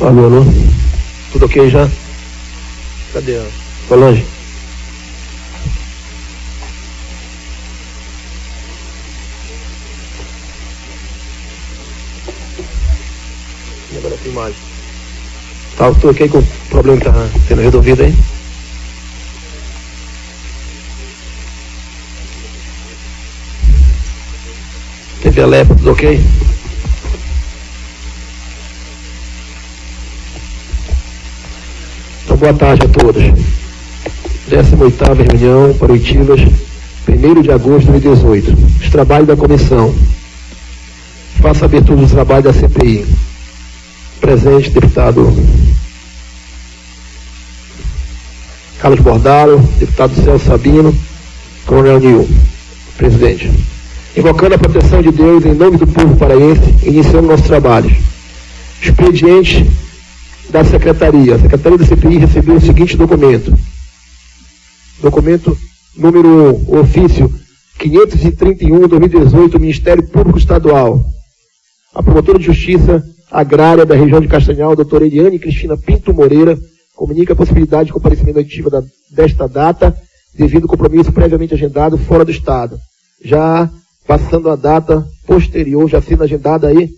Alô, alô. Tudo ok já? Cadê a Solange? E agora a filmagem. Tá, tudo ok com o problema que tá sendo resolvido aí? TV Alepa, tudo ok? Então, boa tarde a todos. 18ª reunião para Oitivas, 1º de agosto de 2018. Os trabalhos da comissão. Faça a abertura do trabalho da CPI. Presente, deputado Carlos Bordalo, deputado Celso Sabino, Coronel Nil. Presidente. Invocando a proteção de Deus, em nome do povo paraense, iniciamos nossos trabalhos. Expediente da Secretaria. A Secretaria da CPI recebeu o seguinte documento. Documento número 1, ofício 531/2018, Ministério Público Estadual. A promotora de Justiça Agrária da região de Castanhal, doutora Eliane Cristina Pinto Moreira, comunica a possibilidade de comparecimento oitiva desta data, devido ao compromisso previamente agendado fora do Estado. Já passando a data posterior, já sendo agendada aí,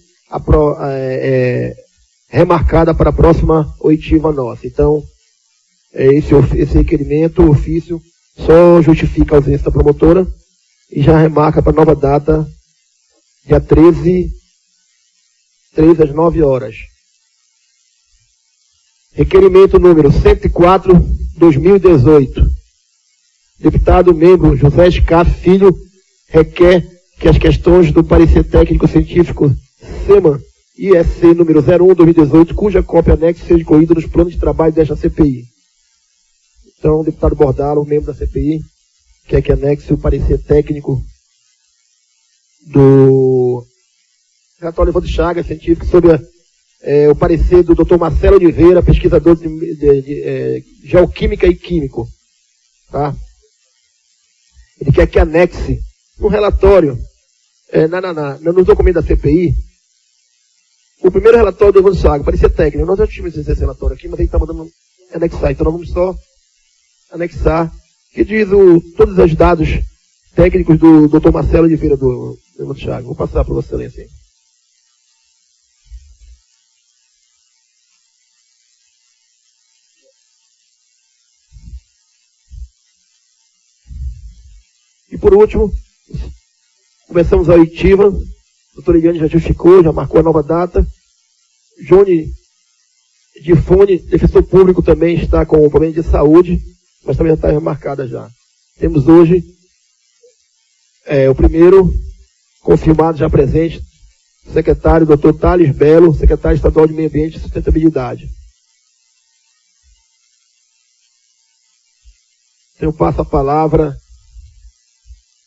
remarcada para a próxima oitiva nossa. Então, esse requerimento, o ofício, só justifica a ausência da promotora e já remarca para a nova data, dia 13 às 9 horas. Requerimento número 104/2018. Deputado membro José Scaff Filho requer que as questões do parecer técnico-científico SEMA-ISC número 01/2018, cuja cópia anexa seja incluída nos planos de trabalho desta CPI. Então, o deputado Bordalo, membro da CPI, quer que anexe o parecer técnico do relatório Evandro Chagas, científico, sobre o parecer do Dr. Marcelo Oliveira, pesquisador de geoquímica e químico. Tá? Ele quer que anexe no relatório, no documento da CPI, o primeiro relatório do Evandro Chagas, parecer técnico. Nós já tínhamos esse relatório aqui, mas ele está mandando anexar. Então, nós vamos só anexar, que diz todos os dados técnicos do Dr. Marcelo Oliveira do Evandro Chagas. Vou passar para Vossa Excelência aí. E por último, começamos a oitiva. A doutora Eliane já justificou, já marcou a nova data. Johnny Difone, defensor público, também está com problema de saúde, mas também já está remarcada já. Temos hoje o primeiro confirmado já presente, secretário Dr. Thales Belo, secretário estadual de Meio Ambiente e Sustentabilidade. Então eu passo a palavra.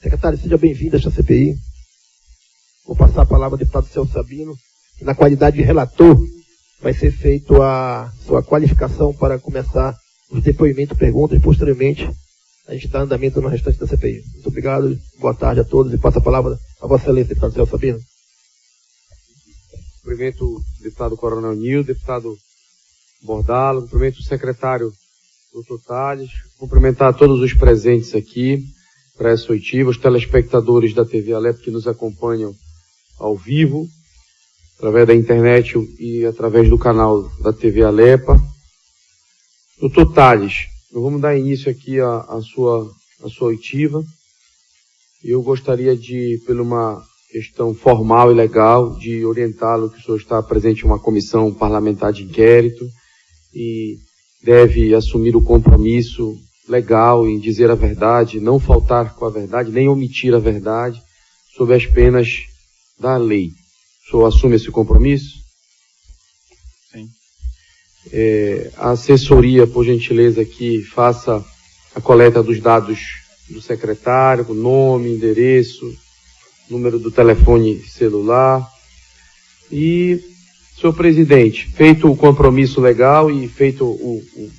Secretário, seja bem-vindo a esta CPI. Vou passar a palavra ao deputado Celso Sabino, que na qualidade de relator vai ser feito a sua qualificação para começar os depoimentos, perguntas, e posteriormente a gente dá andamento no restante da CPI. Muito obrigado, boa tarde a todos e passo a palavra a Vossa Excelência, deputado Celso Sabino. Cumprimento o deputado Coronel Nil, deputado Bordalo, cumprimento o secretário Dr. Thales, cumprimentar todos os presentes aqui para essa oitiva, os telespectadores da TV Alepa que nos acompanham ao vivo, através da internet e através do canal da TV Alepa. Dr. Thales, nós vamos dar início aqui à sua oitiva. Eu gostaria de, por uma questão formal e legal, de orientá-lo que o senhor está presente em uma comissão parlamentar de inquérito e deve assumir o compromisso legal em dizer a verdade, não faltar com a verdade, nem omitir a verdade, sob as penas da lei. O senhor assume esse compromisso? Sim. A assessoria, por gentileza, que faça a coleta dos dados do secretário, nome, endereço, número do telefone celular. E, senhor presidente, feito o compromisso legal e feito o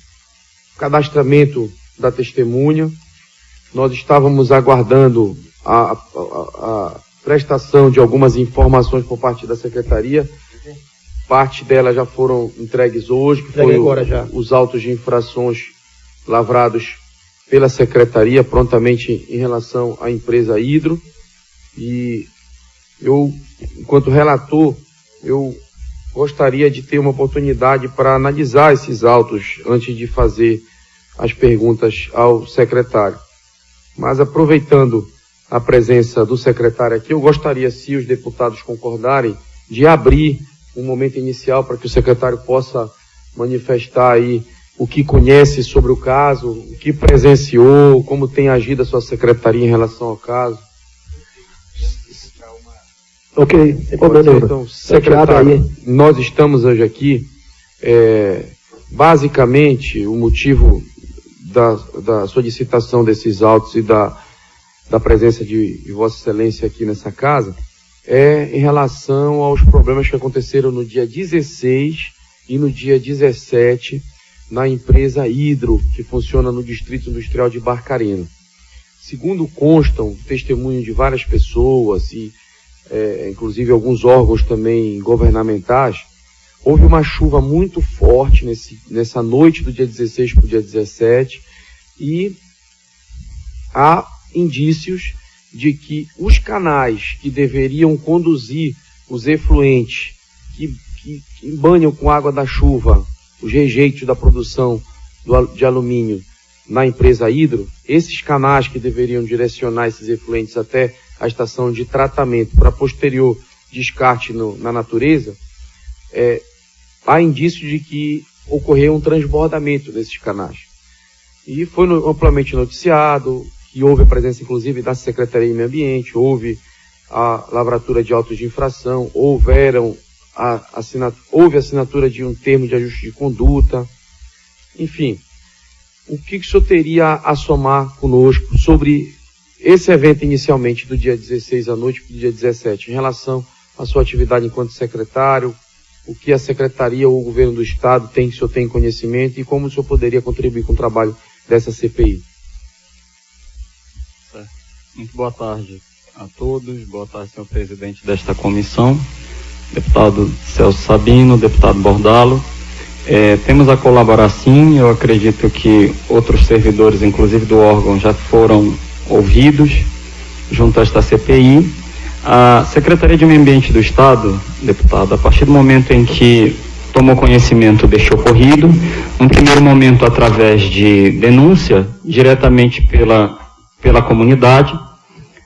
cadastramento da testemunha, nós estávamos aguardando a prestação de algumas informações por parte da secretaria parte delas já foram entregues hoje, que foi os autos de infrações lavrados pela Secretaria prontamente em relação à empresa Hidro. E eu, enquanto relator, eu gostaria de ter uma oportunidade para analisar esses autos antes de fazer as perguntas ao secretário. Mas aproveitando a presença do secretário aqui, eu gostaria, se os deputados concordarem, de abrir um momento inicial para que o secretário possa manifestar aí o que conhece sobre o caso, o que presenciou, como tem agido a sua secretaria em relação ao caso. Ok, sem problema. Então, secretário, nós estamos hoje aqui, basicamente, o motivo da solicitação desses autos e da presença de Vossa Excelência aqui nessa casa é em relação aos problemas que aconteceram no dia 16 e no dia 17 na empresa Hidro, que funciona no Distrito Industrial de Barcarena. Segundo constam testemunho de várias pessoas e inclusive alguns órgãos também governamentais, houve uma chuva muito forte nessa noite do dia 16 para o dia 17 e há indícios de que os canais que deveriam conduzir os efluentes que banham com água da chuva os rejeitos da produção de alumínio na empresa Hidro, esses canais que deveriam direcionar esses efluentes até a estação de tratamento para posterior descarte na natureza, há indícios de que ocorreu um transbordamento desses canais. E foi amplamente noticiado que houve a presença, inclusive, da Secretaria de Meio Ambiente, houve a lavratura de autos de infração, houve a assinatura de um termo de ajuste de conduta. Enfim, o que o senhor teria a somar conosco sobre esse evento inicialmente do dia 16 à noite para o dia 17, em relação à sua atividade enquanto secretário, o que a Secretaria ou o Governo do Estado o senhor tem conhecimento e como o senhor poderia contribuir com o trabalho dessa CPI? Muito boa tarde a todos, boa tarde, senhor presidente desta comissão, deputado Celso Sabino, deputado Bordalo. Temos a colaborar sim, eu acredito que outros servidores, inclusive do órgão, já foram ouvidos junto a esta CPI. A Secretaria de Meio Ambiente do Estado, deputado, a partir do momento em que tomou conhecimento deste ocorrido, num primeiro momento através de denúncia, diretamente pela comunidade,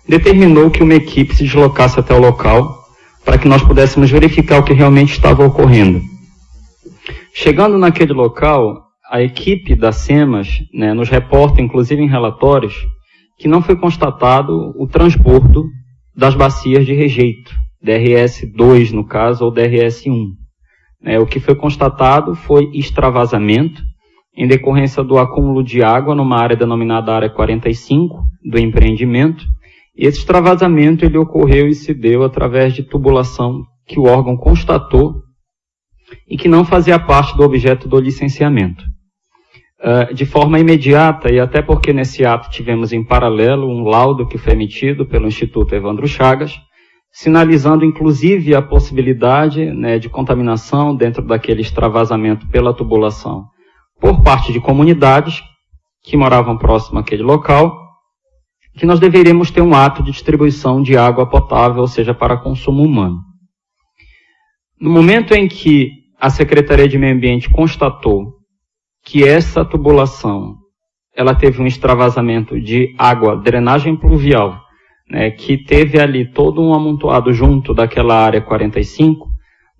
determinou que uma equipe se deslocasse até o local para que nós pudéssemos verificar o que realmente estava ocorrendo. Chegando naquele local, a equipe da SEMAS, nos reporta, inclusive em relatórios, que não foi constatado o transbordo das bacias de rejeito, DRS-2 no caso, ou DRS-1. O que foi constatado foi extravasamento em decorrência do acúmulo de água numa área denominada área 45 do empreendimento. Esse extravasamento ele ocorreu e se deu através de tubulação que o órgão constatou e que não fazia parte do objeto do licenciamento. De forma imediata, e até porque nesse ato tivemos em paralelo um laudo que foi emitido pelo Instituto Evandro Chagas, sinalizando inclusive a possibilidade de contaminação dentro daquele extravasamento pela tubulação por parte de comunidades que moravam próximo àquele local, que nós deveríamos ter um ato de distribuição de água potável, ou seja, para consumo humano. No momento em que a Secretaria de Meio Ambiente constatou que essa tubulação ela teve um extravasamento de água, drenagem pluvial, que teve ali todo um amontoado junto daquela área 45,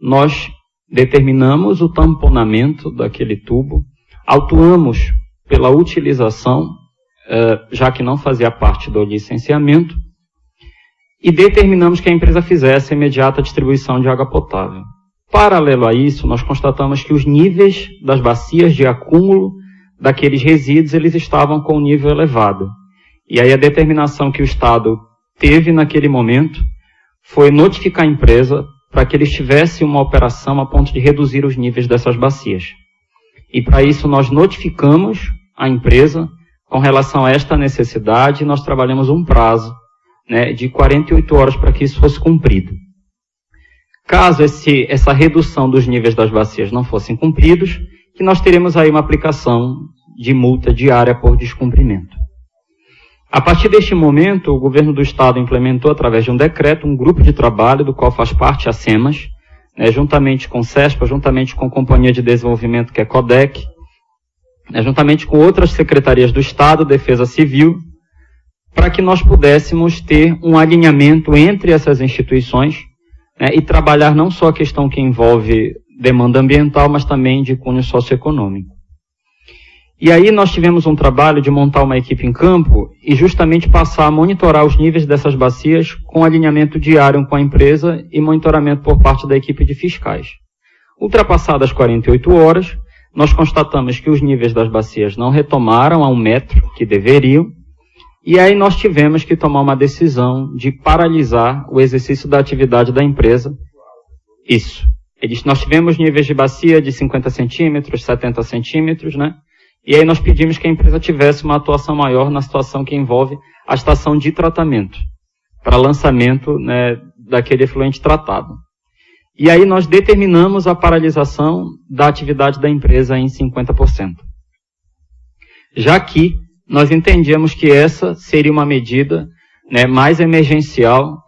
nós determinamos o tamponamento daquele tubo, autuamos pela utilização, já que não fazia parte do licenciamento, e determinamos que a empresa fizesse a imediata distribuição de água potável. Paralelo a isso, nós constatamos que os níveis das bacias de acúmulo daqueles resíduos, eles estavam com um nível elevado. E aí a determinação que o Estado teve naquele momento foi notificar a empresa para que eles tivessem uma operação a ponto de reduzir os níveis dessas bacias. E para isso nós notificamos a empresa com relação a esta necessidade, nós trabalhamos um prazo de 48 horas para que isso fosse cumprido. Caso essa redução dos níveis das bacias não fossem cumpridos, que nós teremos aí uma aplicação de multa diária por descumprimento. A partir deste momento, o governo do Estado implementou, através de um decreto, um grupo de trabalho, do qual faz parte a SEMAS, juntamente com o CESPA, juntamente com a Companhia de Desenvolvimento, que é CODEC, juntamente com outras secretarias do Estado, Defesa Civil, para que nós pudéssemos ter um alinhamento entre essas instituições, e trabalhar não só a questão que envolve demanda ambiental, mas também de cunho socioeconômico. E aí nós tivemos um trabalho de montar uma equipe em campo e justamente passar a monitorar os níveis dessas bacias com alinhamento diário com a empresa e monitoramento por parte da equipe de fiscais. Ultrapassadas 48 horas, nós constatamos que os níveis das bacias não retomaram a 1 metro, que deveriam, e aí nós tivemos que tomar uma decisão de paralisar o exercício da atividade da empresa. Isso. Nós tivemos níveis de bacia de 50 centímetros, 70 centímetros, E aí nós pedimos que a empresa tivesse uma atuação maior na situação que envolve a estação de tratamento, para lançamento daquele efluente tratado. E aí nós determinamos a paralisação da atividade da empresa em 50%. Já que nós entendíamos que essa seria uma medida mais emergencial,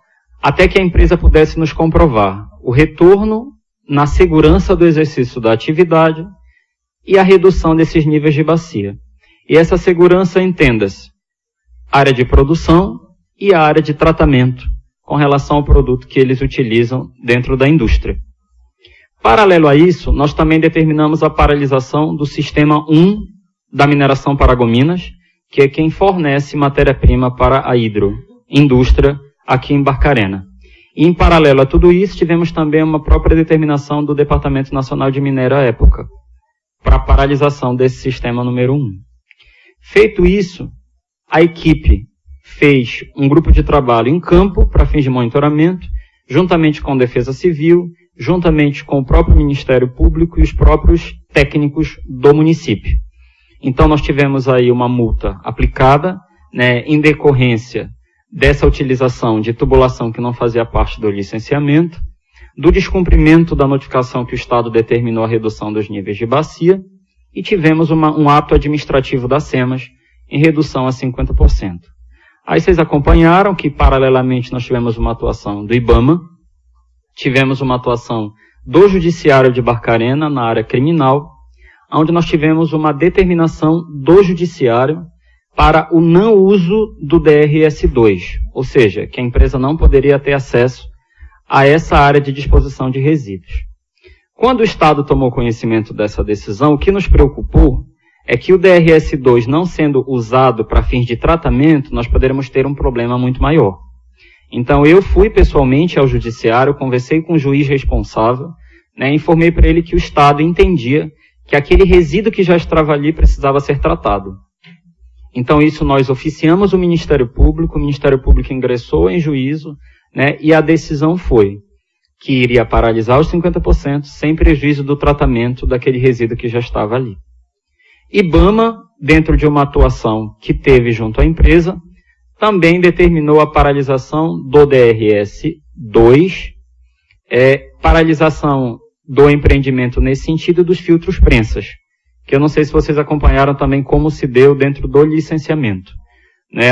até que a empresa pudesse nos comprovar o retorno na segurança do exercício da atividade e a redução desses níveis de bacia. E essa segurança, entenda-se, área de produção e a área de tratamento, com relação ao produto que eles utilizam dentro da indústria. Paralelo a isso, nós também determinamos a paralisação do Sistema 1 da mineração Paragominas, que é quem fornece matéria-prima para a hidroindústria aqui em Barcarena. E, em paralelo a tudo isso, tivemos também uma própria determinação do Departamento Nacional de Minério à época, para a paralisação desse sistema número 1. Feito isso, a equipe fez um grupo de trabalho em campo para fins de monitoramento, juntamente com a Defesa Civil, juntamente com o próprio Ministério Público e os próprios técnicos do município. Então nós tivemos aí uma multa aplicada, em decorrência dessa utilização de tubulação que não fazia parte do licenciamento, do descumprimento da notificação que o Estado determinou a redução dos níveis de bacia, e tivemos um ato administrativo da SEMAS em redução a 50%. Aí vocês acompanharam que, paralelamente, nós tivemos uma atuação do IBAMA, tivemos uma atuação do Judiciário de Barcarena na área criminal, onde nós tivemos uma determinação do Judiciário para o não uso do DRS2, ou seja, que a empresa não poderia ter acesso a essa área de disposição de resíduos. Quando o Estado tomou conhecimento dessa decisão, o que nos preocupou é que o DRS2 não sendo usado para fins de tratamento, nós poderíamos ter um problema muito maior. Então eu fui pessoalmente ao Judiciário, conversei com o juiz responsável, informei para ele que o Estado entendia que aquele resíduo que já estava ali precisava ser tratado. Então isso nós oficiamos o Ministério Público ingressou em juízo, e a decisão foi que iria paralisar os 50% sem prejuízo do tratamento daquele resíduo que já estava ali. IBAMA, dentro de uma atuação que teve junto à empresa, também determinou a paralisação do DRS2, paralisação do empreendimento nesse sentido dos filtros prensas, que eu não sei se vocês acompanharam também como se deu dentro do licenciamento.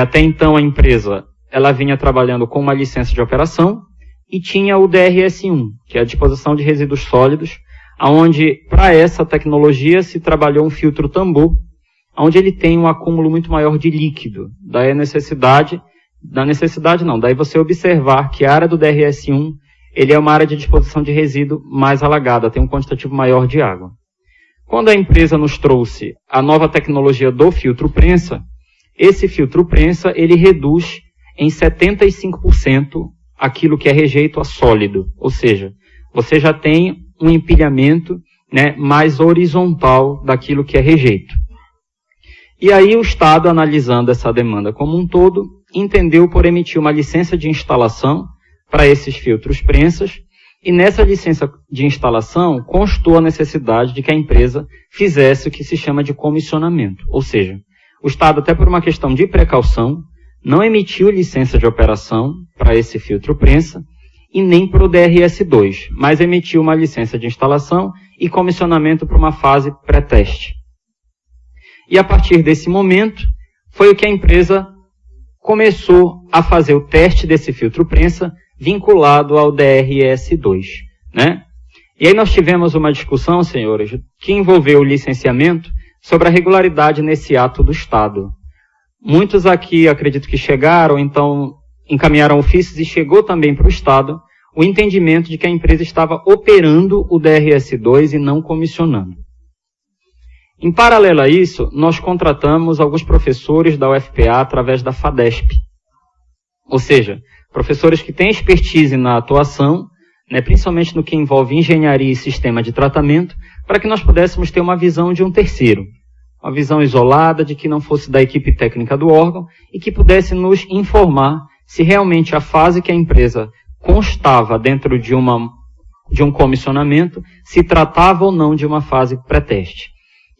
Até então a empresa ela vinha trabalhando com uma licença de operação e tinha o DRS1, que é a disposição de resíduos sólidos, onde para essa tecnologia se trabalhou um filtro tambor, onde ele tem um acúmulo muito maior de líquido. Daí daí você observar que a área do DRS1 ele é uma área de disposição de resíduo mais alagada, tem um quantitativo maior de água. Quando a empresa nos trouxe a nova tecnologia do filtro prensa, esse filtro prensa ele reduz em 75% aquilo que é rejeito a sólido, ou seja, você já tem um empilhamento mais horizontal daquilo que é rejeito. E aí o Estado, analisando essa demanda como um todo, entendeu por emitir uma licença de instalação para esses filtros prensas, e nessa licença de instalação constou a necessidade de que a empresa fizesse o que se chama de comissionamento, ou seja, o Estado, até por uma questão de precaução, não emitiu licença de operação para esse filtro prensa e nem para o DRS2, mas emitiu uma licença de instalação e comissionamento para uma fase pré-teste. E a partir desse momento, foi o que a empresa começou a fazer o teste desse filtro prensa vinculado ao DRS2, né? E aí nós tivemos uma discussão, senhores, que envolveu o licenciamento sobre a regularidade nesse ato do Estado. Muitos aqui, acredito que chegaram, então encaminharam ofícios e chegou também para o Estado o entendimento de que a empresa estava operando o DRS2 e não comissionando. Em paralelo a isso, nós contratamos alguns professores da UFPA através da FADESP. Ou seja, professores que têm expertise na atuação, né, principalmente no que envolve engenharia e sistema de tratamento, para que nós pudéssemos ter uma visão de um terceiro, uma visão isolada de que não fosse da equipe técnica do órgão e que pudesse nos informar se realmente a fase que a empresa constava dentro de um comissionamento se tratava ou não de uma fase pré-teste.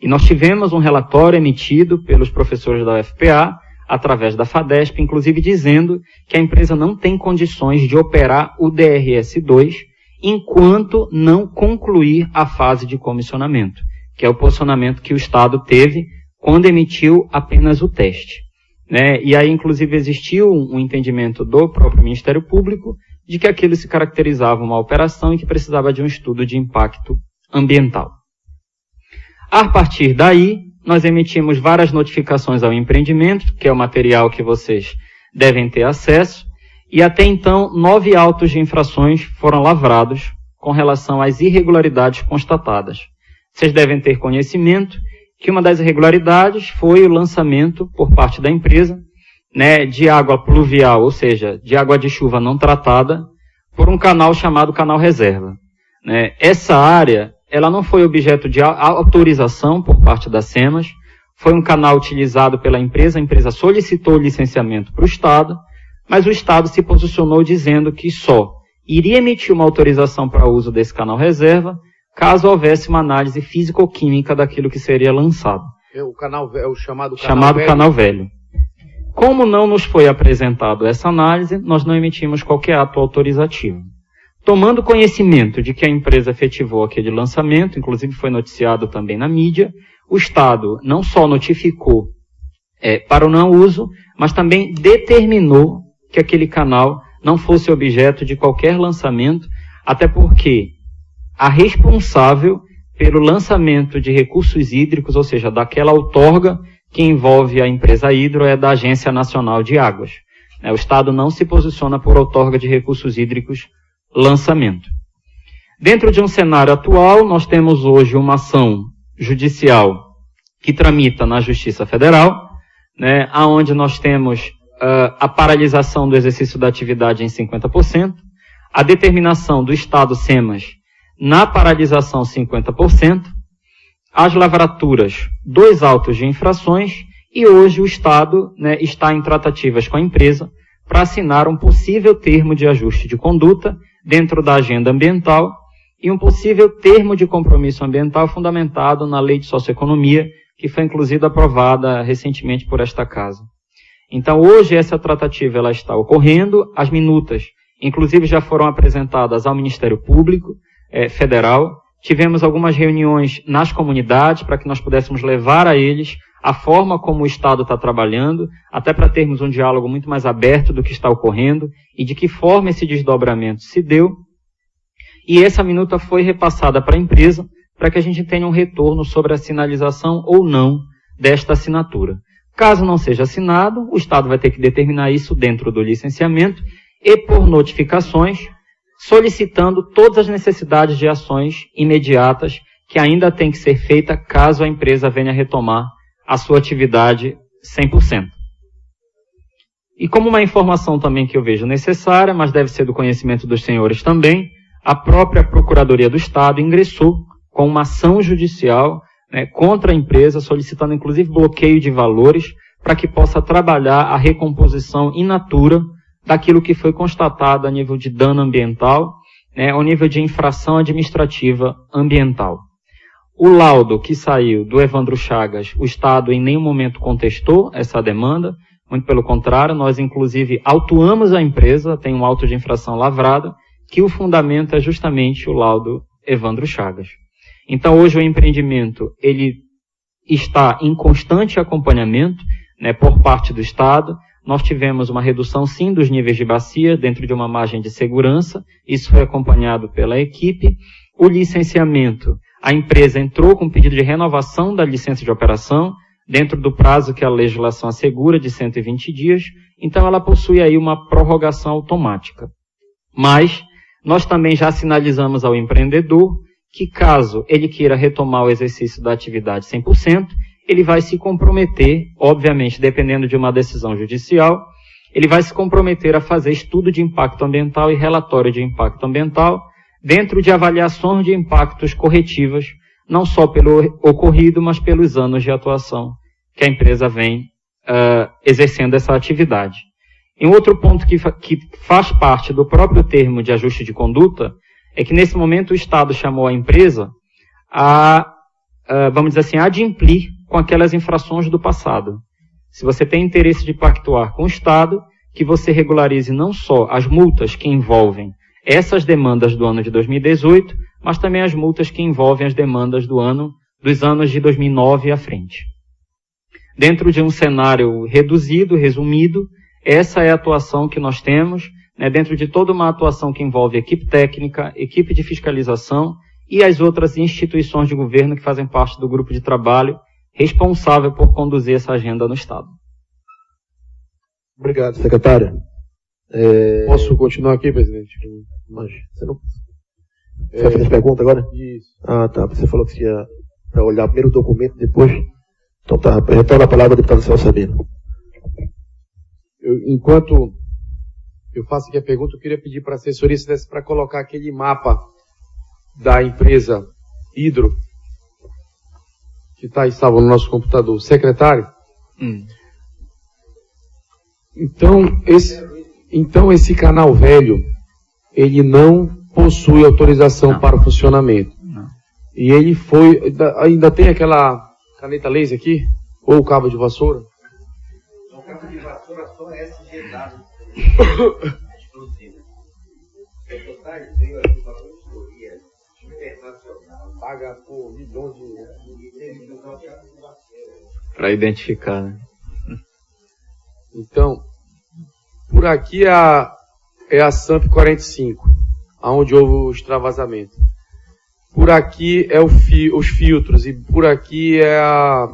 E nós tivemos um relatório emitido pelos professores da UFPA, através da FADESP, inclusive dizendo que a empresa não tem condições de operar o DRS2 enquanto não concluir a fase de comissionamento, que é o posicionamento que o Estado teve quando emitiu apenas o teste, né? E aí, inclusive, existiu um entendimento do próprio Ministério Público de que aquilo se caracterizava uma operação e que precisava de um estudo de impacto ambiental. A partir daí, nós emitimos várias notificações ao empreendimento, que é o material que vocês devem ter acesso, e até então 9 autos de infrações foram lavrados com relação às irregularidades constatadas. Vocês devem ter conhecimento que uma das irregularidades foi o lançamento por parte da empresa, né, de água pluvial, ou seja, de água de chuva não tratada, por um canal chamado canal reserva, né? Essa área, ela não foi objeto de autorização por parte da SEMAS, foi um canal utilizado pela empresa, a empresa solicitou licenciamento para o Estado, mas o Estado se posicionou dizendo que só iria emitir uma autorização para o uso desse canal reserva caso houvesse uma análise físico-química daquilo que seria lançado. O canal é o chamado canal velho. Como não nos foi apresentado essa análise, nós não emitimos qualquer ato autorizativo. Tomando conhecimento de que a empresa efetivou aquele lançamento, inclusive foi noticiado também na mídia, o Estado não só notificou para o não uso, mas também determinou que aquele canal não fosse objeto de qualquer lançamento, até porque a responsável pelo lançamento de recursos hídricos, ou seja, daquela outorga que envolve a empresa Hidro, é da Agência Nacional de Águas. O Estado não se posiciona por outorga de recursos hídricos lançamento. Dentro de um cenário atual, nós temos hoje uma ação judicial que tramita na Justiça Federal, né, onde nós temos a paralisação do exercício da atividade em 50%, a determinação do Estado SEMAS na paralisação 50%, as lavraturas, 2 autos de infrações, e hoje o Estado, né, está em tratativas com a empresa para assinar um possível termo de ajuste de conduta dentro da agenda ambiental e um possível termo de compromisso ambiental fundamentado na Lei de Socioeconomia, que foi inclusive aprovada recentemente por esta Casa. Então, hoje essa tratativa ela está ocorrendo, as minutas, inclusive, já foram apresentadas ao Ministério Público Federal. Tivemos algumas reuniões nas comunidades para que nós pudéssemos levar a eles a forma como o Estado está trabalhando, até para termos um diálogo muito mais aberto do que está ocorrendo e de que forma esse desdobramento se deu. E essa minuta foi repassada para a empresa para que a gente tenha um retorno sobre a sinalização ou não desta assinatura. Caso não seja assinado, o Estado vai ter que determinar isso dentro do licenciamento e por notificações, solicitando todas as necessidades de ações imediatas que ainda tem que ser feita caso a empresa venha retomar a sua atividade 100%. E como uma informação também que eu vejo necessária, mas deve ser do conhecimento dos senhores também, a própria Procuradoria do Estado ingressou com uma ação judicial, né, contra a empresa, solicitando inclusive bloqueio de valores para que possa trabalhar a recomposição in natura daquilo que foi constatado a nível de dano ambiental, né, ao nível de infração administrativa ambiental. O laudo que saiu do Evandro Chagas, o Estado em nenhum momento contestou essa demanda, muito pelo contrário, nós inclusive autuamos a empresa, tem um auto de infração lavrado, que o fundamento é justamente o laudo Evandro Chagas. Então, hoje o empreendimento ele está em constante acompanhamento, né, por parte do Estado. Nós tivemos uma redução, sim, dos níveis de bacia dentro de uma margem de segurança. Isso foi acompanhado pela equipe. O licenciamento, a empresa entrou com pedido de renovação da licença de operação, dentro do prazo que a legislação assegura, de 120 dias. Então, ela possui aí uma prorrogação automática. Mas nós também já sinalizamos ao empreendedor que, caso ele queira retomar o exercício da atividade 100%, ele vai se comprometer, obviamente, dependendo de uma decisão judicial, ele vai se comprometer a fazer estudo de impacto ambiental e relatório de impacto ambiental, dentro de avaliações de impactos corretivas, não só pelo ocorrido, mas pelos anos de atuação que a empresa vem exercendo essa atividade. E um outro ponto que faz parte do próprio termo de ajuste de conduta é que, nesse momento, o Estado chamou a empresa vamos dizer assim, a adimplir com aquelas infrações do passado. Se você tem interesse de pactuar com o Estado, que você regularize não só as multas que envolvem essas demandas do ano de 2018, mas também as multas que envolvem as demandas dos anos de 2009 à frente. Dentro de um cenário reduzido, resumido, essa é a atuação que nós temos, né, dentro de toda uma atuação que envolve equipe técnica, equipe de fiscalização e as outras instituições de governo que fazem parte do grupo de trabalho responsável por conduzir essa agenda no Estado. Obrigado, secretário. Posso continuar aqui, presidente? Mas você não... Você vai fazer as perguntas agora? Isso. Ah, tá. Você falou que ia olhar primeiro o documento, depois... Então tá, retorna a palavra ao deputado Celso Sabino. Enquanto eu faço aqui a pergunta, eu queria pedir para a assessoria se desse para colocar aquele mapa da empresa Hidro, que estava no nosso computador. Secretário? Então esse canal velho, ele não possui autorização para o funcionamento. Não. E ele foi... Ainda tem aquela caneta laser aqui? Ou o cabo de vassoura? O cabo de vassoura só é SGW. Exclusivo. O total veio aqui para a consultoria internacional. Paga por milhões de... Para identificar, né? Então, por aqui é a SAMP 45, onde houve o extravasamento. Por aqui é os filtros, e por aqui é a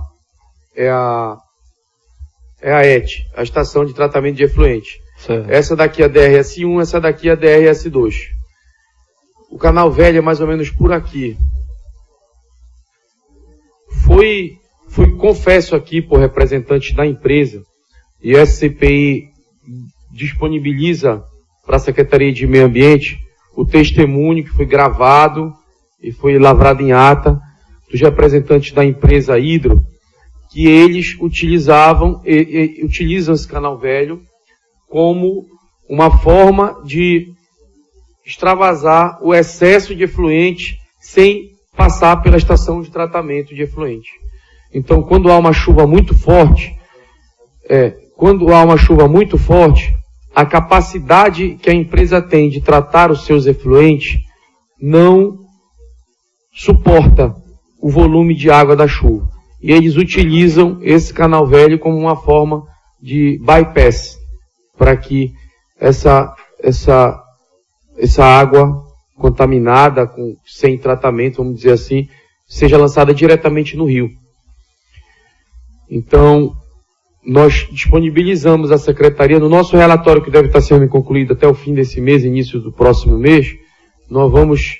ET, a Estação de Tratamento de Efluente. Certo. Essa daqui é a DRS1, essa daqui é a DRS2. O canal velho é mais ou menos por aqui. Confesso aqui por representante da empresa, e a SCPI disponibiliza para a Secretaria de Meio Ambiente o testemunho que foi gravado e foi lavrado em ata dos representantes da empresa Hidro, que eles utilizam esse canal velho como uma forma de extravasar o excesso de efluente sem passar pela estação de tratamento de efluente. Então, quando há uma chuva muito forte, a capacidade que a empresa tem de tratar os seus efluentes não suporta o volume de água da chuva. E eles utilizam esse canal velho como uma forma de bypass, para que essa água contaminada, sem tratamento, vamos dizer assim, seja lançada diretamente no rio. Então, nós disponibilizamos à Secretaria, no nosso relatório que deve estar sendo concluído até o fim desse mês, início do próximo mês, nós vamos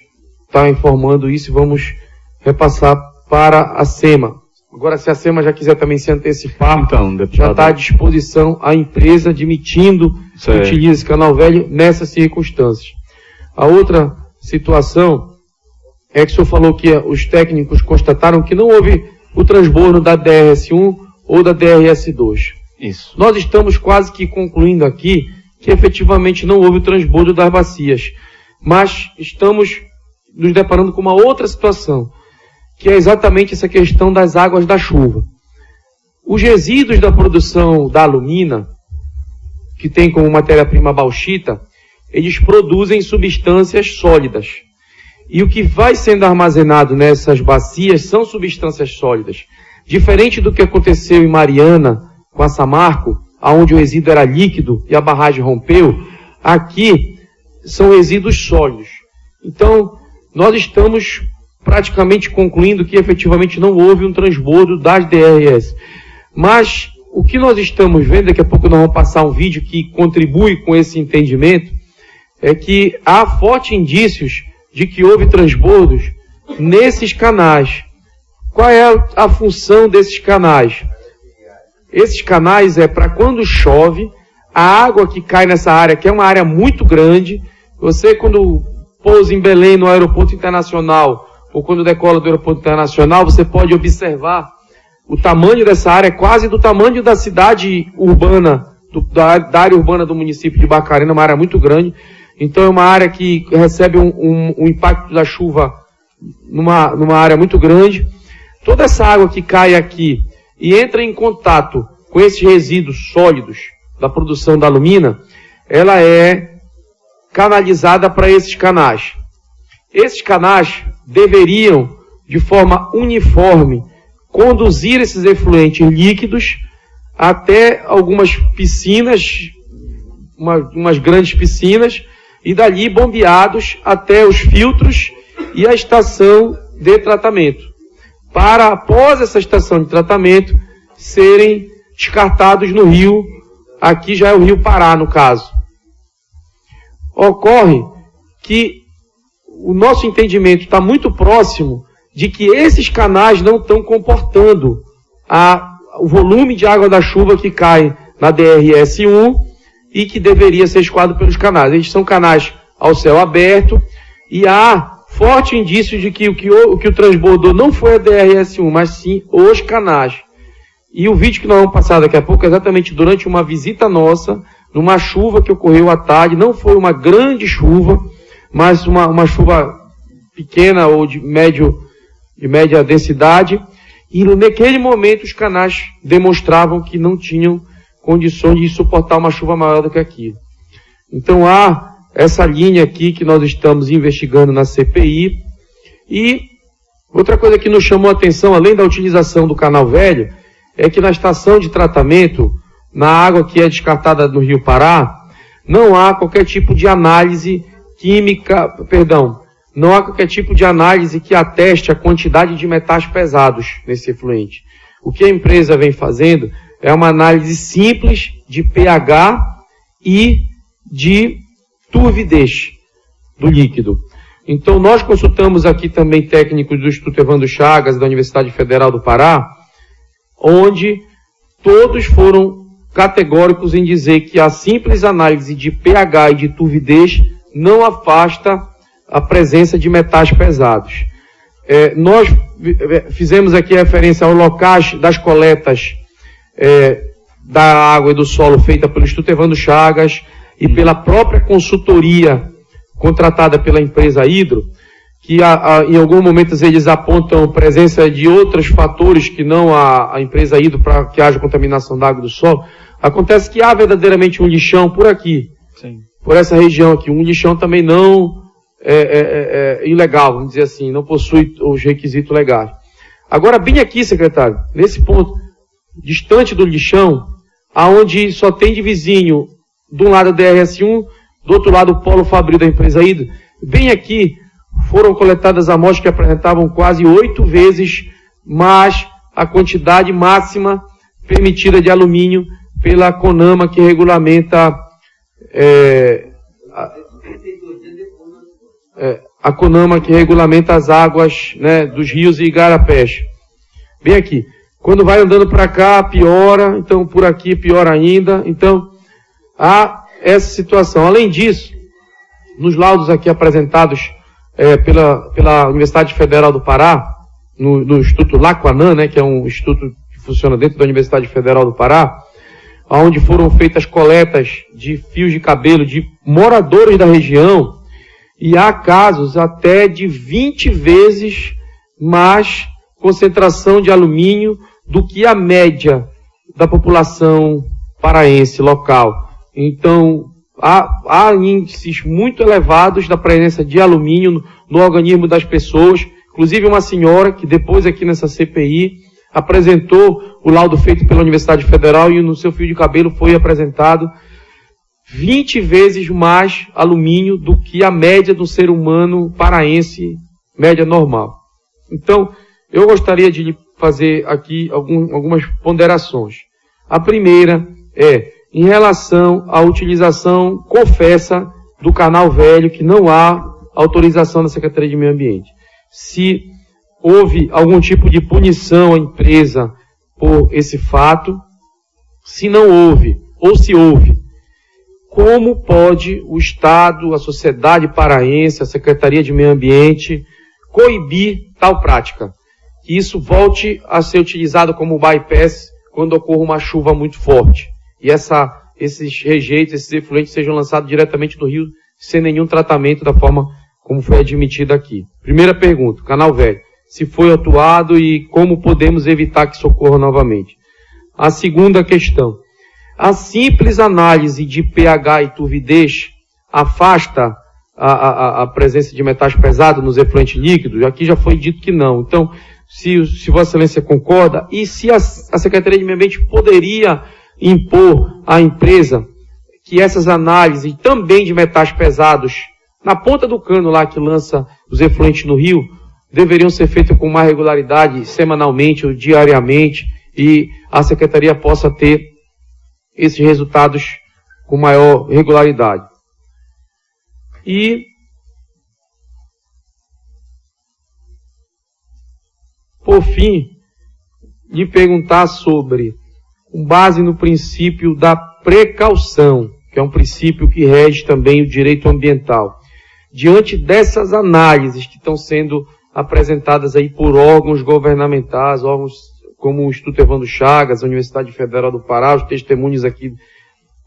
estar informando isso e vamos repassar para a SEMA. Agora, se a SEMA já quiser também se antecipar, então, deputado, já está à disposição a empresa admitindo que utiliza esse canal velho nessas circunstâncias. A outra situação é que o senhor falou que os técnicos constataram que não houve o transbordo da DRS1 ou da DRS2. Isso. Nós estamos quase que concluindo aqui que efetivamente não houve o transbordo das bacias, mas estamos nos deparando com uma outra situação, que é exatamente essa questão das águas da chuva. Os resíduos da produção da alumina, que tem como matéria-prima bauxita, eles produzem substâncias sólidas. E o que vai sendo armazenado nessas bacias são substâncias sólidas. Diferente do que aconteceu em Mariana, com a Samarco, onde o resíduo era líquido e a barragem rompeu, aqui são resíduos sólidos. Então, nós estamos praticamente concluindo que efetivamente não houve um transbordo das DRS. Mas o que nós estamos vendo, daqui a pouco nós vamos passar um vídeo que contribui com esse entendimento, é que há fortes indícios de que houve transbordos nesses canais. Qual é a função desses canais? Esses canais é para quando chove, a água que cai nessa área, que é uma área muito grande, você quando pousa em Belém no aeroporto internacional, ou quando decola do aeroporto internacional, você pode observar o tamanho dessa área, é quase do tamanho da cidade urbana, da área urbana do município de Barcarena, uma área muito grande. Então é uma área que recebe um impacto da chuva numa área muito grande. Toda essa água que cai aqui e entra em contato com esses resíduos sólidos da produção da alumina, ela é canalizada para esses canais. Esses canais deveriam, de forma uniforme, conduzir esses efluentes líquidos até algumas piscinas, umas grandes piscinas, e dali bombeados até os filtros e a estação de tratamento, para, após essa estação de tratamento, serem descartados no rio, aqui já é o Rio Pará, no caso. Ocorre que o nosso entendimento está muito próximo de que esses canais não estão comportando o volume de água da chuva que cai na DRS-1 e que deveria ser escoado pelos canais. Eles são canais ao céu aberto e há forte indício de que o que o transbordou não foi a DRS-1, mas sim os canais. E o vídeo que nós vamos passar daqui a pouco é exatamente durante uma visita nossa, numa chuva que ocorreu à tarde. Não foi uma grande chuva, mas uma chuva pequena ou de média densidade. E naquele momento os canais demonstravam que não tinham condições de suportar uma chuva maior do que aquilo. Então há essa linha aqui que nós estamos investigando na CPI. E outra coisa que nos chamou a atenção, além da utilização do canal velho, é que na estação de tratamento, na água que é descartada no Rio Pará, não há qualquer tipo de análise química, não há qualquer tipo de análise que ateste a quantidade de metais pesados nesse efluente. O que a empresa vem fazendo é uma análise simples de pH e de turbidez do líquido. Então nós consultamos aqui também técnicos do Instituto Evandro Chagas, da Universidade Federal do Pará, onde todos foram categóricos em dizer que a simples análise de pH e de turbidez não afasta a presença de metais pesados. Nós fizemos aqui referência aos locais das coletas da água e do solo feita pelo Instituto Evandro Chagas e pela própria consultoria contratada pela empresa Hidro, que em alguns momentos eles apontam a presença de outros fatores que não a empresa Hidro para que haja contaminação da água e do solo. Acontece que há verdadeiramente um lixão por aqui, sim, por essa região aqui, um lixão também não ilegal, vamos dizer assim, não possui os requisitos legais. Agora, bem aqui, secretário, nesse ponto, distante do lixão, aonde só tem de vizinho, de um lado a DRS-1, do outro lado o polo fabril da empresa Hidro, bem aqui foram coletadas amostras que apresentavam quase 8 vezes mais a quantidade máxima permitida de alumínio pela CONAMA, que regulamenta a CONAMA, que regulamenta as águas, né, dos rios e igarapés. Bem aqui. Quando vai andando para cá, piora. Então, por aqui, pior ainda. Então, há essa situação. Além disso, nos laudos aqui apresentados pela Universidade Federal do Pará, no Instituto Laquanã, né, que é um instituto que funciona dentro da Universidade Federal do Pará, onde foram feitas coletas de fios de cabelo de moradores da região, e há casos até de 20 vezes mais concentração de alumínio do que a média da população paraense local. Então, há índices muito elevados da presença de alumínio no organismo das pessoas. Inclusive uma senhora que depois aqui nessa CPI apresentou o laudo feito pela Universidade Federal e no seu fio de cabelo foi apresentado 20 vezes mais alumínio do que a média do ser humano paraense, média normal. Então, eu gostaria de fazer aqui algumas ponderações. A primeira é em relação à utilização, confessa, do canal velho, que não há autorização da Secretaria de Meio Ambiente. Se houve algum tipo de punição à empresa por esse fato, se não houve, ou se houve, como pode o Estado, a sociedade paraense, a Secretaria de Meio Ambiente, coibir tal prática? Que isso volte a ser utilizado como bypass quando ocorra uma chuva muito forte. E esses rejeitos, esses efluentes sejam lançados diretamente no rio, sem nenhum tratamento da forma como foi admitido aqui. Primeira pergunta, Canal Velho. Se foi atuado e como podemos evitar que isso ocorra novamente? A segunda questão. A simples análise de pH e turbidez afasta a presença de metais pesados nos efluentes líquidos? Aqui já foi dito que não. Então, se Vossa Excelência concorda, e se a Secretaria de Meio Ambiente poderia impor à empresa que essas análises também de metais pesados, na ponta do cano lá que lança os efluentes no rio, deveriam ser feitas com mais regularidade, semanalmente ou diariamente, e a Secretaria possa ter esses resultados com maior regularidade. E por fim, lhe perguntar sobre, com base no princípio da precaução, que é um princípio que rege também o direito ambiental. Diante dessas análises que estão sendo apresentadas aí por órgãos governamentais, órgãos como o Instituto Evandro Chagas, a Universidade Federal do Pará, os testemunhos aqui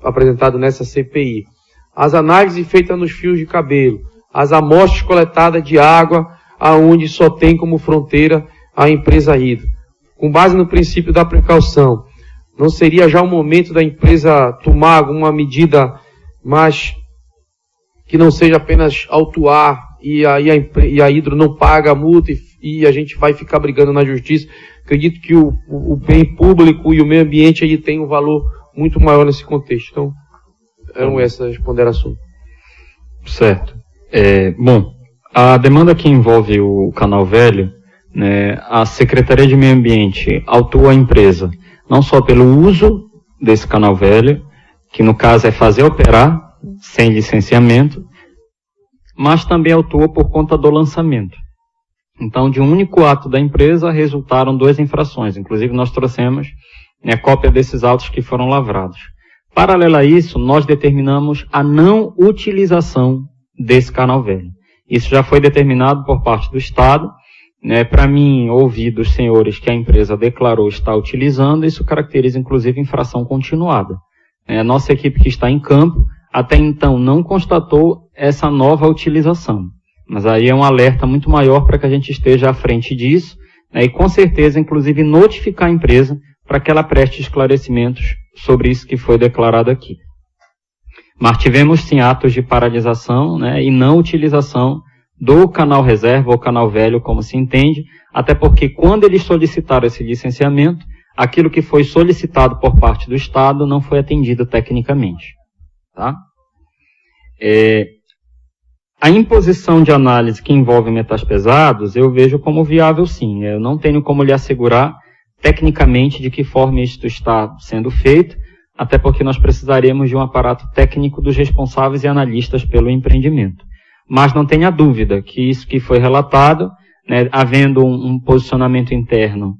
apresentados nessa CPI, as análises feitas nos fios de cabelo, as amostras coletadas de água, aonde só tem como fronteira a empresa Hidro. Com base no princípio da precaução, não seria já o momento da empresa tomar alguma medida mais que não seja apenas autuar e a Hidro não paga a multa e a gente vai ficar brigando na justiça? Acredito que o bem público e o meio ambiente aí tem um valor muito maior nesse contexto. Então, eram essas ponderações. Certo. Bom, a demanda que envolve o Canal Velho, né, a Secretaria de Meio Ambiente autua a empresa não só pelo uso desse canal velho, que no caso é fazer operar sem licenciamento, mas também autua por conta do lançamento. Então, de um único ato da empresa, resultaram 2 infrações. Inclusive, nós trouxemos cópia desses autos que foram lavrados. Paralelo a isso, nós determinamos a não utilização desse canal velho. Isso já foi determinado por parte do Estado. Para mim, ouvi dos senhores que a empresa declarou estar utilizando, isso caracteriza, inclusive, infração continuada. A nossa equipe que está em campo, até então, não constatou essa nova utilização. Mas aí é um alerta muito maior para que a gente esteja à frente disso, e com certeza, inclusive, notificar a empresa para que ela preste esclarecimentos sobre isso que foi declarado aqui. Mas tivemos, sim, atos de paralisação, e não utilização do canal reserva ou canal velho, como se entende, até porque quando eles solicitaram esse licenciamento, aquilo que foi solicitado por parte do Estado não foi atendido tecnicamente. Tá? A imposição de análise que envolve metais pesados, eu vejo como viável sim. Eu não tenho como lhe assegurar tecnicamente de que forma isto está sendo feito, até porque nós precisaríamos de um aparato técnico dos responsáveis e analistas pelo empreendimento. Mas não tenha dúvida que isso que foi relatado, havendo um posicionamento interno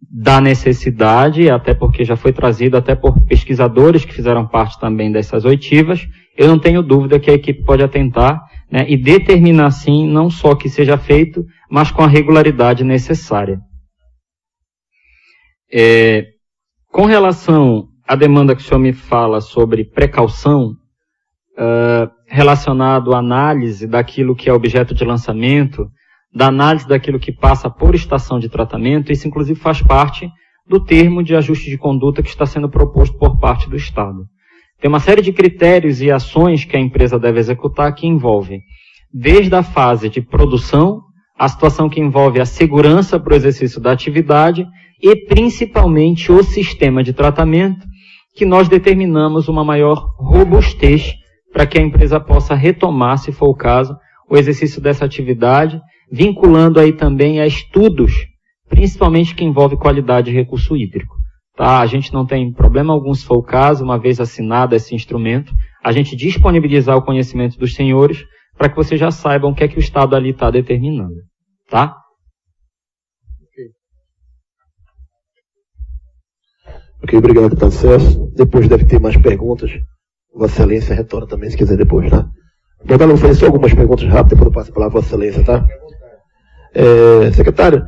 da necessidade, até porque já foi trazido até por pesquisadores que fizeram parte também dessas oitivas, eu não tenho dúvida que a equipe pode atentar e determinar sim, não só que seja feito, mas com a regularidade necessária. Com relação à demanda que o senhor me fala sobre precaução, relacionado à análise daquilo que é objeto de lançamento, da análise daquilo que passa por estação de tratamento, isso inclusive faz parte do termo de ajuste de conduta que está sendo proposto por parte do Estado. tem uma série de critérios e ações que a empresa deve executar que envolvem desde a fase de produção, a situação que envolve a segurança para o exercício da atividade e principalmente o sistema de tratamento, que nós determinamos uma maior robustez para que a empresa possa retomar, se for o caso, o exercício dessa atividade, vinculando aí também a estudos, principalmente que envolve qualidade de recurso hídrico. Tá? A gente não tem problema algum, se for o caso, uma vez assinado esse instrumento, a gente disponibilizar o conhecimento dos senhores para que vocês já saibam o que é que o Estado ali está determinando. Tá? Ok, obrigado, deputado Celso. Depois deve ter mais perguntas. Vossa Excelência retorna também, se quiser depois, tá? Bordalo, eu vou fazer só algumas perguntas rápidas, depois eu passo a palavra a Vossa Excelência, tá? Secretário,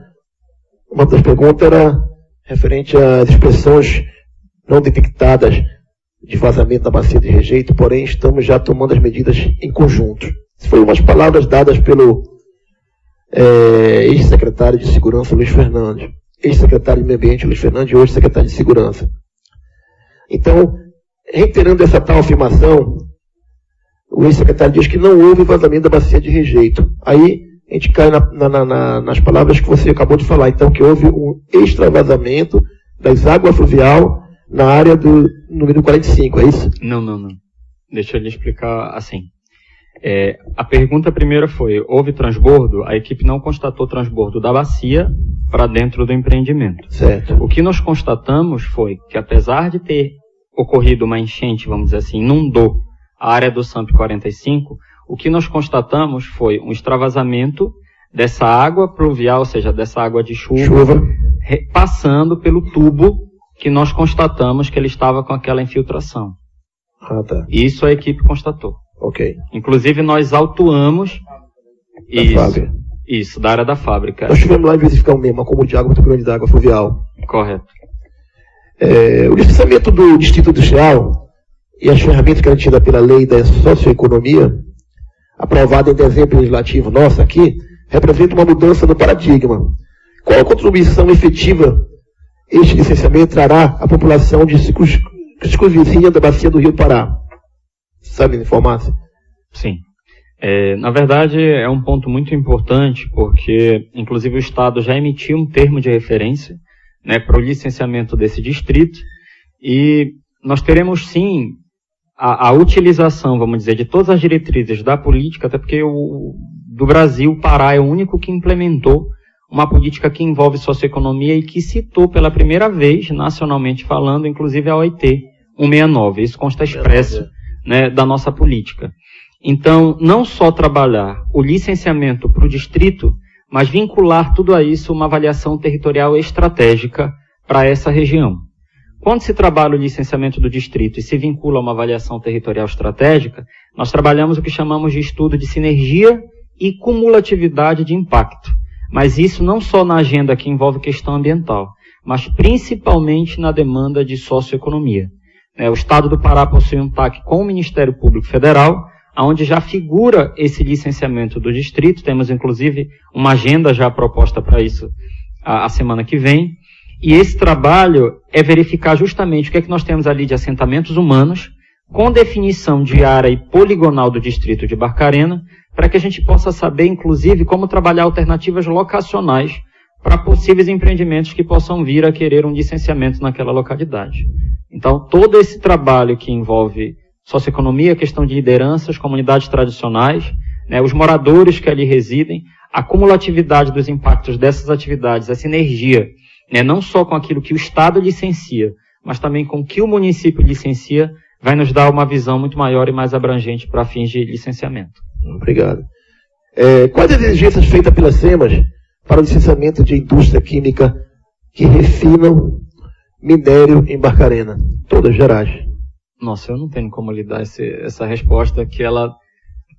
uma das perguntas era referente às expressões não detectadas de vazamento da bacia de rejeito, porém estamos já tomando as medidas em conjunto. Essas foram umas palavras dadas pelo ex-secretário de Segurança, Luiz Fernandes, ex-secretário de Meio Ambiente, Luiz Fernandes, e hoje secretário de Segurança. Então, reiterando essa tal afirmação, o ex-secretário diz que não houve vazamento da bacia de rejeito. Aí a gente cai nas palavras que você acabou de falar, então, que houve um extravasamento das águas fluvial na área do número 45, é isso? Não. Deixa eu lhe explicar assim. A pergunta primeira foi, houve transbordo? A equipe não constatou transbordo da bacia para dentro do empreendimento. Certo. O que nós constatamos foi que, apesar de ter ocorrido uma enchente, vamos dizer assim, inundou a área do SAMP 45, o que nós constatamos foi um extravasamento dessa água pluvial, ou seja, dessa água de chuva. Passando pelo tubo que nós constatamos que ele estava com aquela infiltração. Ah, tá. Isso a equipe constatou. Ok. Inclusive nós autuamos isso, da área da fábrica. Nós tivemos lá de verificar uma acúmulo de água muito grande da água fluvial. Correto. O licenciamento do Distrito Industrial e as ferramentas garantidas pela Lei da Socioeconomia, aprovada em dezembro legislativo nosso aqui, representa uma mudança no paradigma. Qual a contribuição efetiva este licenciamento trará à população de circunvizinha da bacia do Rio Pará? Sabe me informar? Sim. Na verdade, é um ponto muito importante, porque, inclusive, o Estado já emitiu um termo de referência, né, para o licenciamento desse distrito, e nós teremos, sim, a utilização, vamos dizer, de todas as diretrizes da política, até porque do Brasil, o Pará é o único que implementou uma política que envolve socioeconomia e que citou pela primeira vez, nacionalmente falando, inclusive a OIT 169. Isso consta expresso, né, da nossa política. Então, não só trabalhar o licenciamento para o distrito, mas vincular tudo a isso uma avaliação territorial estratégica para essa região. Quando se trabalha o licenciamento do distrito e se vincula a uma avaliação territorial estratégica, nós trabalhamos o que chamamos de estudo de sinergia e cumulatividade de impacto. Mas isso não só na agenda que envolve questão ambiental, mas principalmente na demanda de socioeconomia. O Estado do Pará possui um TAC com o Ministério Público Federal, onde já figura esse licenciamento do distrito. Temos, inclusive, uma agenda já proposta para isso a semana que vem. E esse trabalho é verificar justamente o que é que nós temos ali de assentamentos humanos, com definição de área e poligonal do distrito de Barcarena, para que a gente possa saber, inclusive, como trabalhar alternativas locacionais para possíveis empreendimentos que possam vir a querer um licenciamento naquela localidade. Então, todo esse trabalho que envolve socioeconomia, questão de lideranças, comunidades tradicionais, né, os moradores que ali residem, a cumulatividade dos impactos dessas atividades, a sinergia, né, não só com aquilo que o Estado licencia, mas também com o que o município licencia, vai nos dar uma visão muito maior e mais abrangente para fins de licenciamento. Obrigado. Quais as exigências feitas pelas SEMAS para o licenciamento de indústria química que refinam minério em Barcarena? Todas gerais. Nossa, eu não tenho como lhe dar essa resposta, que ela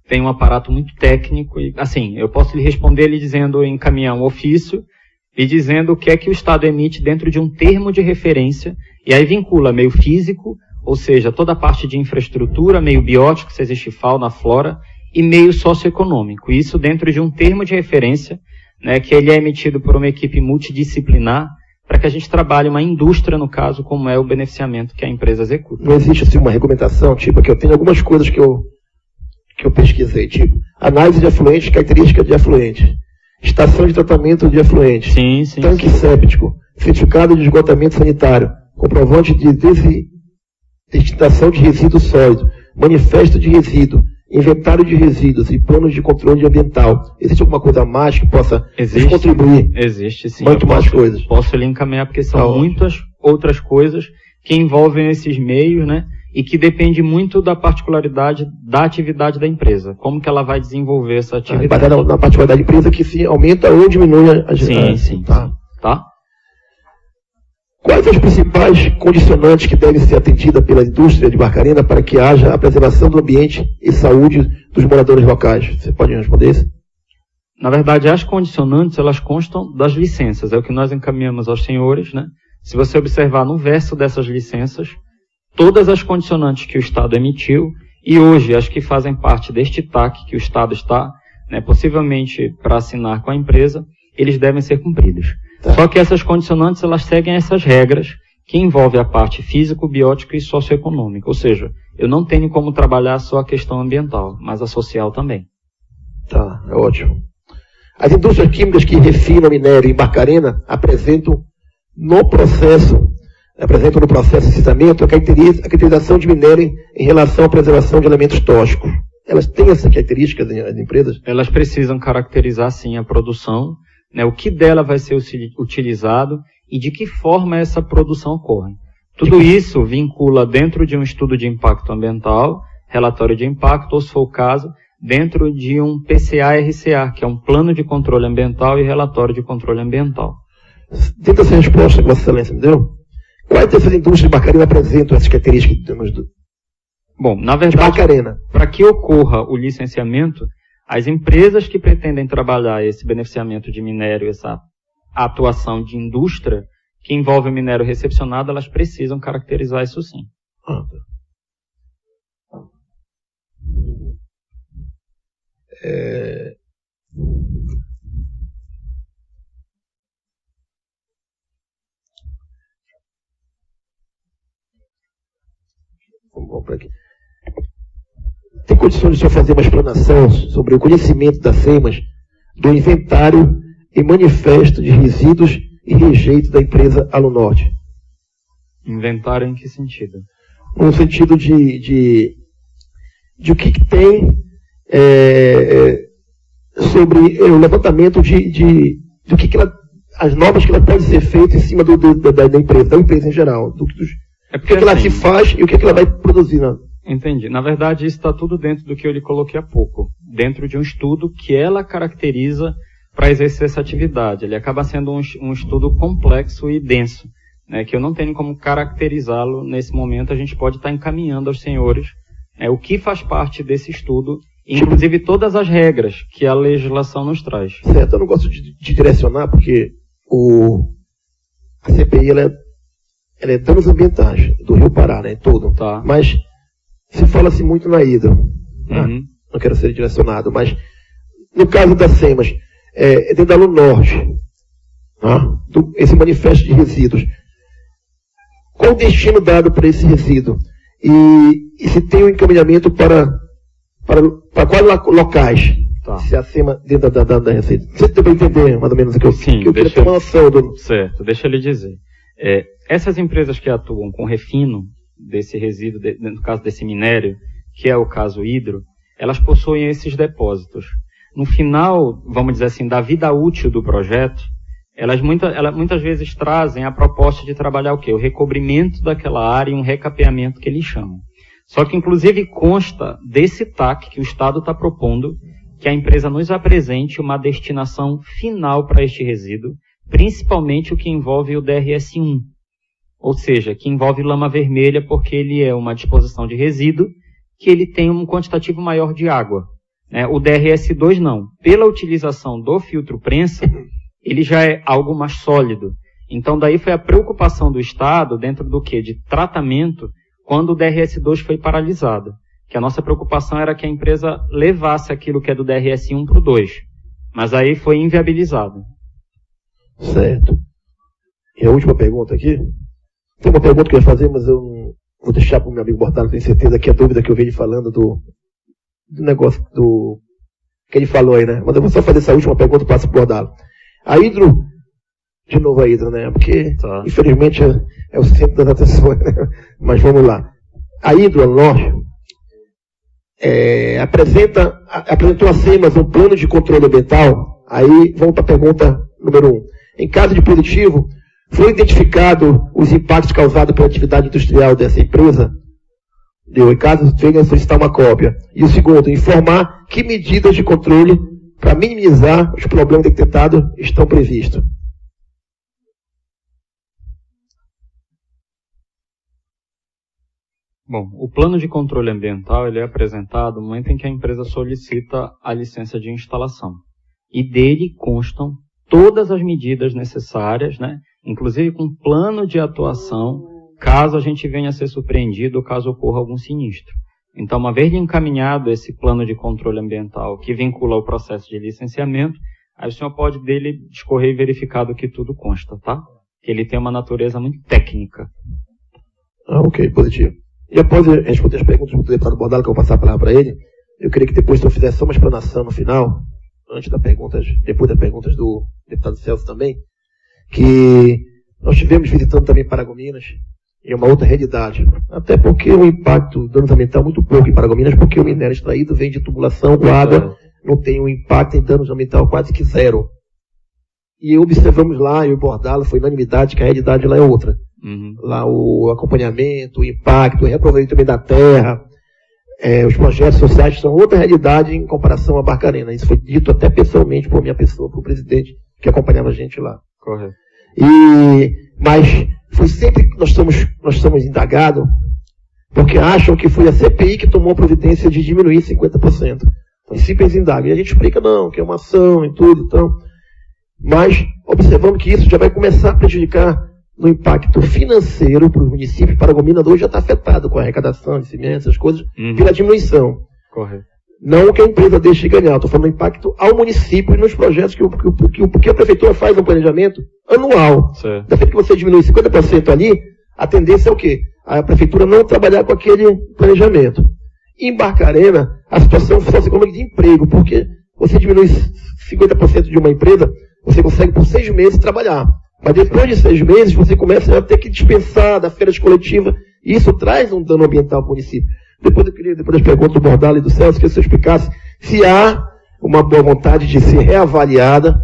tem um aparato muito técnico. E, assim, eu posso lhe responder lhe dizendo, encaminhar um ofício e dizendo o que é que o Estado emite dentro de um termo de referência, e aí vincula meio físico, ou seja, toda a parte de infraestrutura, meio biótico, se existe fauna, flora, e meio socioeconômico. Isso dentro de um termo de referência, né, que ele é emitido por uma equipe multidisciplinar, para que a gente trabalhe uma indústria, no caso, como é o beneficiamento que a empresa executa. Não existe assim uma regulamentação, tipo, aqui eu tenho algumas coisas que eu pesquisei, tipo, análise de efluentes, característica de efluentes, estação de tratamento de efluentes, Sim, sim. tanque séptico, certificado de esgotamento sanitário, comprovante de destinação de resíduo sólido, manifesto de resíduo, inventário de resíduos e planos de controle ambiental. Existe alguma coisa a mais que possa contribuir? Existe, sim. Muito mais coisas. Posso lhe encaminhar, porque são muitas outras coisas que envolvem esses meios, né? E que depende muito da particularidade da atividade da empresa. Como que ela vai desenvolver essa atividade. Baseada na particularidade da empresa que se aumenta ou diminui a Sim, sim. Tá? Quais as principais condicionantes que devem ser atendidas pela indústria de Barcarena para que haja a preservação do ambiente e saúde dos moradores locais? Você pode responder isso? Na verdade, as condicionantes, elas constam das licenças. É o que nós encaminhamos aos senhores, né? Se você observar no verso dessas licenças, todas as condicionantes que o Estado emitiu, e hoje as que fazem parte deste TAC que o Estado está, né, possivelmente para assinar com a empresa, eles devem ser cumpridos. Tá. Só que essas condicionantes, elas seguem essas regras que envolvem a parte físico, biótica e socioeconômica. Ou seja, eu não tenho como trabalhar só a questão ambiental, mas a social também. Tá, é ótimo. As indústrias químicas que refinam minério em Barcarena apresentam no processo de licenciamento a caracterização de minério em relação à preservação de elementos tóxicos. Elas têm essa característica das empresas? Elas precisam caracterizar, sim, a produção, né, o que dela vai ser utilizado e de que forma essa produção ocorre. Tudo isso vincula dentro de um estudo de impacto ambiental, relatório de impacto, ou se for o caso, dentro de um PCA-RCA, que é um plano de controle ambiental e relatório de controle ambiental. Dentro dessa resposta que Vossa Excelência me deu, quais dessas indústrias de Barcarena apresentam essas características? Bom, na verdade, para que ocorra o licenciamento, as empresas que pretendem trabalhar esse beneficiamento de minério, essa atuação de indústria que envolve minério recepcionado, elas precisam caracterizar isso sim. Vamos para aqui. Tem condições de o senhor fazer uma explanação sobre o conhecimento das SEMAS do inventário e manifesto de resíduos e rejeitos da empresa Alunorte? Inventário em que sentido? No sentido de o que tem sobre o levantamento do que ela, as normas que ela pode ser feita em cima da empresa em geral. O que ela se faz e o que ela vai produzir. Entendi. Na verdade, isso está tudo dentro do que eu lhe coloquei há pouco. Dentro de um estudo que ela caracteriza para exercer essa atividade. Ele acaba sendo um estudo complexo e denso, né, que eu não tenho como caracterizá-lo nesse momento. A gente pode estar encaminhando aos senhores o que faz parte desse estudo, inclusive todas as regras que a legislação nos traz. Certo, eu não gosto de direcionar, porque a CPI ela é danos ambientais do Rio Pará, né, todo. Tá. Mas se fala-se muito na hidro. Não quero ser direcionado, mas no caso das SEMAS, dentro da Alunorte, esse manifesto de resíduos, qual o destino dado para esse resíduo? E se tem um encaminhamento para quais locais? Tá. Se acima dentro da receita. Você deu para entender mais ou menos o que eu Sim, que eu queria ter uma noção do... Certo, deixa eu lhe dizer. Essas empresas que atuam com refino desse resíduo, no caso desse minério, que é o caso hidro, elas possuem esses depósitos. No final, vamos dizer assim, da vida útil do projeto, elas muitas vezes trazem a proposta de trabalhar o quê? O recobrimento daquela área e um recapeamento que eles chamam. Só que, inclusive, consta desse TAC que o Estado está propondo que a empresa nos apresente uma destinação final para este resíduo, principalmente o que envolve o DRS-1, ou seja, que envolve lama vermelha, porque ele é uma disposição de resíduo que ele tem um quantitativo maior de água. O DRS-2 não. Pela utilização do filtro prensa, ele já é algo mais sólido. Então, daí foi a preocupação do Estado, dentro do quê? De tratamento, quando o DRS-2 foi paralisado. Que a nossa preocupação era que a empresa levasse aquilo que é do DRS-1 para o 2. Mas aí foi inviabilizado. Certo. a última pergunta aqui. Tem uma pergunta que eu ia fazer, mas eu não vou deixar para o meu amigo Bordalo, tenho certeza que a dúvida que eu vejo falando do negócio do que ele falou aí, né? Mas eu vou só fazer essa última pergunta e passo para o Bordalo. A Hidro, de novo a Hidro, né? Porque, infelizmente, é o centro das atenções, né? Mas vamos lá. A Hidro, a Norte, apresentou a SEMAS um plano de controle ambiental. Aí vamos para a pergunta número 1. Em caso de positivo, foi identificado os impactos causados pela atividade industrial dessa empresa? Em caso venha solicitar uma cópia. E o segundo, informar que medidas de controle para minimizar os problemas detectados estão previstos. Bom, o plano de controle ambiental ele é apresentado no momento em que a empresa solicita a licença de instalação. E dele constam todas as medidas necessárias, né? Inclusive com plano de atuação, caso a gente venha a ser surpreendido ou caso ocorra algum sinistro. Então, uma vez encaminhado esse plano de controle ambiental que vincula o processo de licenciamento, aí o senhor pode dele discorrer e verificar do que tudo consta, tá? Ele tem uma natureza muito técnica. Ok, positivo. E após responder as perguntas do deputado Bordalo, que eu vou passar a palavra para ele, eu queria que depois o senhor fizesse só uma explanação no final, depois das perguntas do deputado Celso também, que nós estivemos visitando também Paragominas, e é uma outra realidade. Até porque o impacto do dano ambiental é muito pouco em Paragominas, porque o minério extraído vem de tubulação, com água, não tem um impacto em danos ambiental quase que zero. E observamos lá, e o Bordalo foi unanimidade, que a realidade lá é outra. Lá o acompanhamento, o impacto, o reaproveitamento da terra, os projetos sociais são outra realidade em comparação à Barcarena. Isso foi dito até pessoalmente por minha pessoa, por o presidente que acompanhava a gente lá. Correto. Mas foi sempre que nós somos indagados, porque acham que foi a CPI que tomou a providência de diminuir 50%. Então, sempre eles indagam. E a gente explica, não, que é uma ação e tudo, então. Mas observamos que isso já vai começar a prejudicar no impacto financeiro para o município. Paragominas hoje já está afetado com a arrecadação de cimentos, essas coisas, pela diminuição. Correto. Não que a empresa deixe de ganhar, estou falando do impacto ao município e nos projetos que a prefeitura faz um planejamento anual. Certo. Da feita que você diminui 50% ali, a tendência é o quê? A prefeitura não trabalhar com aquele planejamento. Em Barcarena, a situação socioeconômica de emprego, porque você diminui 50% de uma empresa, você consegue por 6 meses trabalhar. Mas depois de 6 meses, você começa a ter que dispensar da feira de coletiva, e isso traz um dano ambiental para o município. Depois das perguntas do Bordalo e do Celso, que você explicasse se há uma boa vontade de ser reavaliada,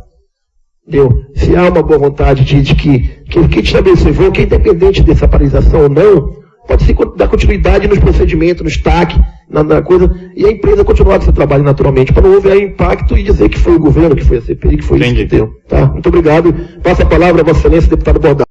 se há uma boa vontade de que estabeleceu que independente dessa paralisação ou não, pode se dar continuidade nos procedimentos, no STAC, na coisa, e a empresa continuar com seu trabalho naturalmente, para não haver impacto e dizer que foi o governo, que foi a CPI, que foi isso que deu. Tá? Muito obrigado. Passo a palavra a Vossa Excelência, deputado Bordalo.